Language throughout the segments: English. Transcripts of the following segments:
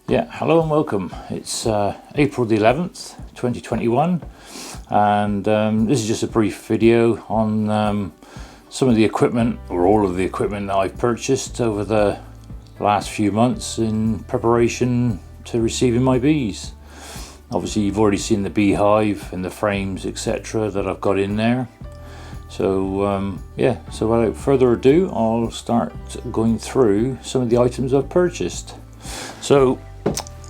Yeah, hello and welcome. It's April the 11th, 2021, and this is just a brief video on some of the equipment, or all of the equipment that I've purchased over the last few months in preparation to receiving my bees. Obviously you've already seen the beehive and the frames, etc. that I've got in there. So yeah, so without further ado, I'll start going through some of the items I've purchased. So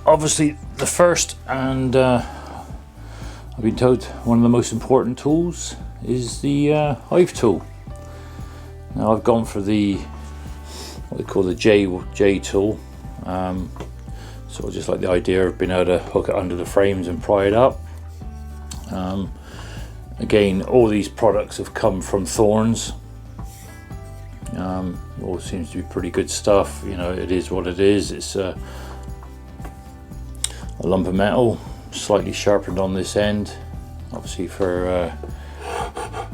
obviously the first, and I've been told one of the most important tools, is the Hive Tool. Now I've gone for the what they call the J tool. So I just like the idea of being able to hook it under the frames and pry it up. Again, all these products have come from Thorns. All seems to be pretty good stuff. You know, it is what it is. It's a lump of metal, slightly sharpened on this end, obviously for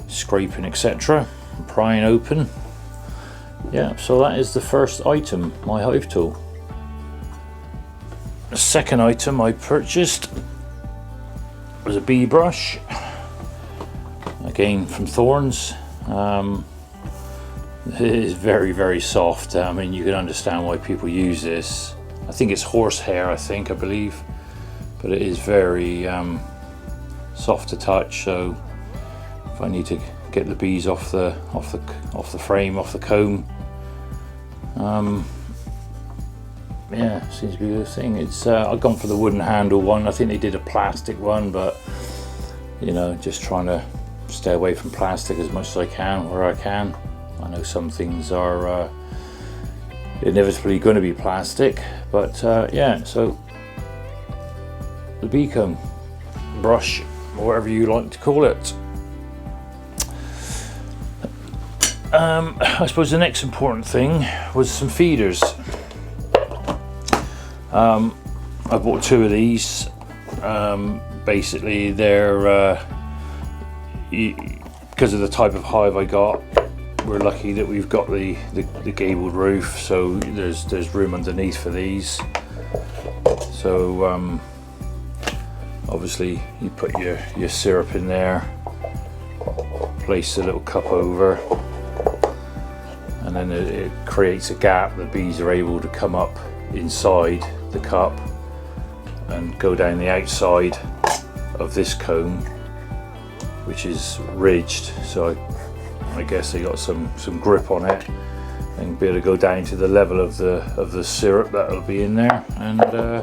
scraping, etc. Prying open. Yeah, so that is the first item, my Hive Tool. The second item I purchased was a bee brush, again from Thorns. It is very soft. I mean, you can understand why people use this. I think it's horsehair, I believe, but it is very soft to touch. So if I need to get the bees off the frame, off the comb, yeah, seems to be a good thing. It's I've gone for the wooden handle one. I think they did a plastic one, but you know, just trying to stay away from plastic as much as I can where I can. I know some things are inevitably going to be plastic, but yeah, so the bee comb brush, or whatever you like to call it. I suppose the next important thing was some feeders. I bought two of these. Basically they're because of the type of hive I got, we're lucky that we've got the gabled roof, so there's room underneath for these. So obviously you put your syrup in there, place a little cup over, and then it creates a gap. The bees are able to come up inside the cup and go down the outside of this comb, which is ridged, so I guess they got some grip on it, and be able to go down to the level of the syrup that'll be in there, and to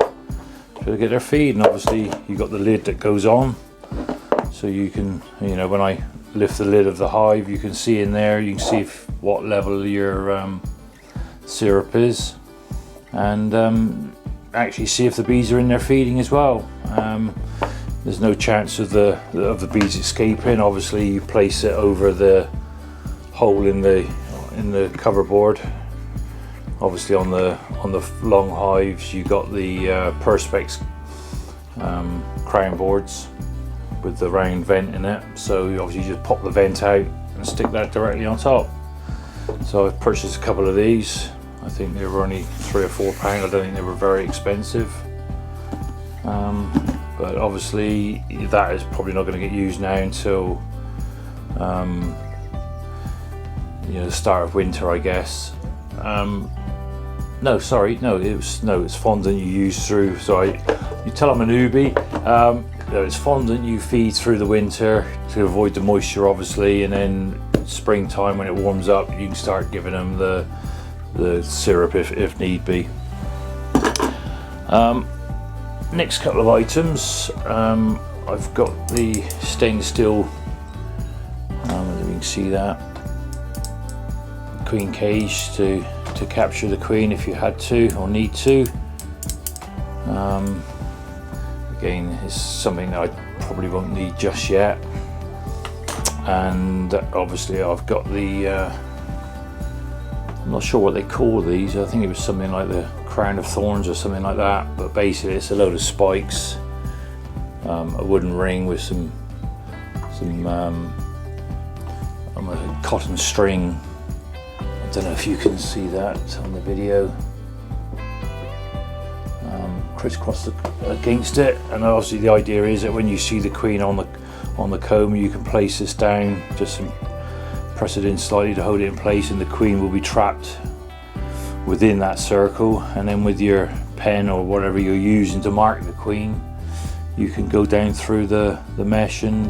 get their feed. And obviously you got the lid that goes on, so you can, you know, when I lift the lid of the hive, you can see in there, you can see what level your syrup is, and actually see if the bees are in there feeding as well. There's no chance of the bees escaping. Obviously you place it over the hole in the cover board. Obviously on the long hives you got the Perspex crown boards with the round vent in it, so you obviously just pop the vent out and stick that directly on top. So I've purchased a couple of these. I think they were only £3 or £4. I don't think they were very expensive, but obviously that is probably not going to get used now until you know, the start of winter, I guess. No, sorry, it's fondant you use through. Sorry, you tell I'm a newbie. No, it's fondant you feed through the winter to avoid the moisture, obviously, and then springtime when it warms up, you can start giving them the syrup if need be. Next couple of items, I've got the stainless steel, you can see that, queen cage to capture the queen if you had to or need to. Again, it's something that I probably won't need just yet. And obviously I've got the I'm not sure what they call these. I think it was something like the crown of thorns or something like that, but basically it's a load of spikes, a wooden ring with some cotton string. I don't know if you can see that on the video. crisscross against it. And obviously the idea is that when you see the queen on the comb, you can place this down, just press it in slightly to hold it in place, and the queen will be trapped within that circle. And then with your pen or whatever you're using to mark the queen, you can go down through the mesh and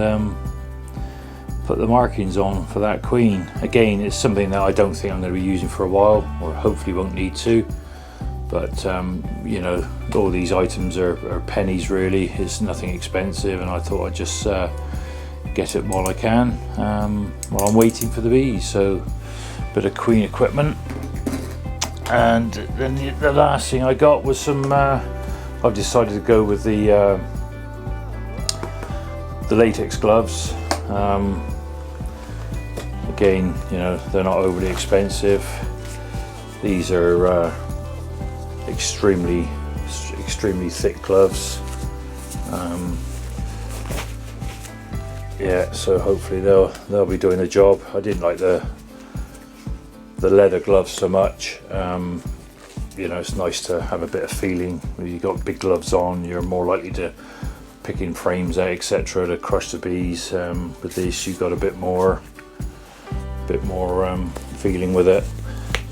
put the markings on for that queen. Again, it's something that I don't think I'm going to be using for a while, or hopefully won't need to. But you know, all these items are pennies really. It's nothing expensive, and I thought I'd just get it while I can, while I'm waiting for the bees. So bit of queen equipment. And then the last thing I got was some I've decided to go with the latex gloves. Again, you know, they're not overly expensive. These are extremely thick gloves. Yeah, so hopefully they'll be doing the job. I didn't like the leather gloves so much. You know, it's nice to have a bit of feeling. When you've got big gloves on, you're more likely to pick in frames out, etc., to crush the bees. With this, you've got a bit more feeling with it.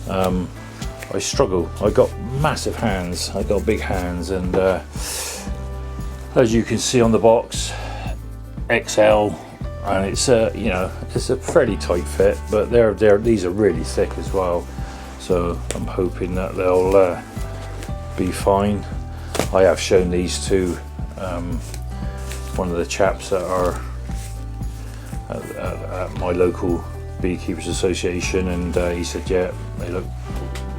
I struggle. I got massive hands. I got big hands, and as you can see on the box, XL, and it's you know, it's a fairly tight fit, but these are really thick as well. So I'm hoping that they'll be fine. I have shown these to one of the chaps that are at my local Beekeepers Association, and he said, yeah, they look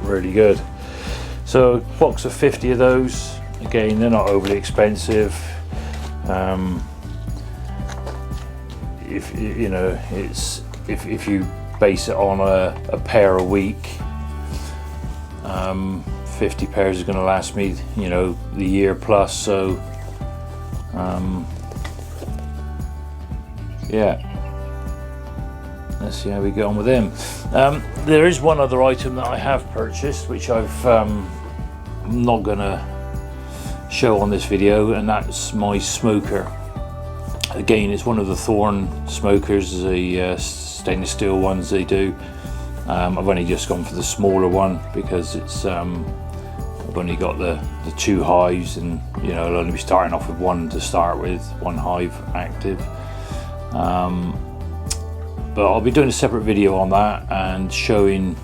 really good. So box of 50 of those. Again, they're not overly expensive. If you know, it's if you base it on a pair a week, 50 pairs is going to last me, you know, the year plus. So yeah, let's see how we get on with them. There is one other item that I have purchased, which I'm not gonna show on this video, and that's my smoker. Again, it's one of the Thorn smokers, the stainless steel ones they do. I've only just gone for the smaller one because it's I've only got the 2 hives, and you know, I'll only be starting off with one to start with, 1 hive active. But I'll be doing a separate video on that and showing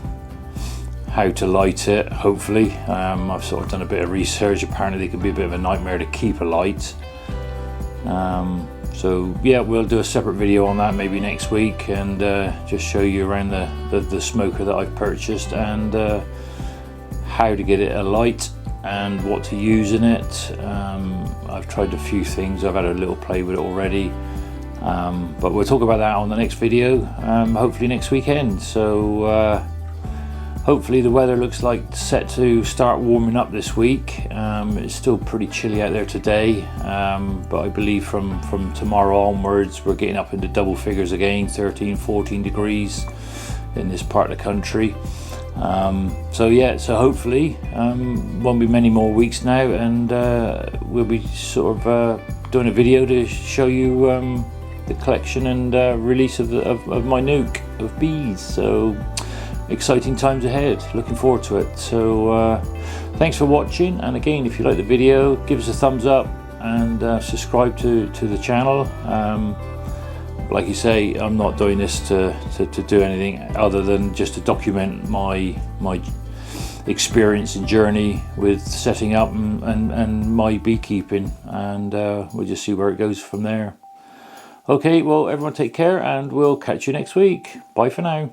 how to light it, hopefully. I've sort of done a bit of research. Apparently they can be a bit of a nightmare to keep alight. So yeah, we'll do a separate video on that maybe next week, and just show you around the smoker that I've purchased, and how to get it alight and what to use in it. I've tried a few things. I've had a little play with it already. But we'll talk about that on the next video, hopefully next weekend. So hopefully the weather looks like set to start warming up this week. It's still pretty chilly out there today, but I believe from tomorrow onwards we're getting up into double figures again, 13-14 degrees in this part of the country. So yeah, so hopefully won't be many more weeks now, and we'll be sort of doing a video to show you the collection and release of my nuke of bees. So exciting times ahead, looking forward to it. So thanks for watching, and again, if you like the video, give us a thumbs up and subscribe to the channel. Like you say, I'm not doing this to do anything other than just to document my experience and journey with setting up and my beekeeping, and we'll just see where it goes from there. Okay, well, everyone take care, and we'll catch you next week. Bye for now.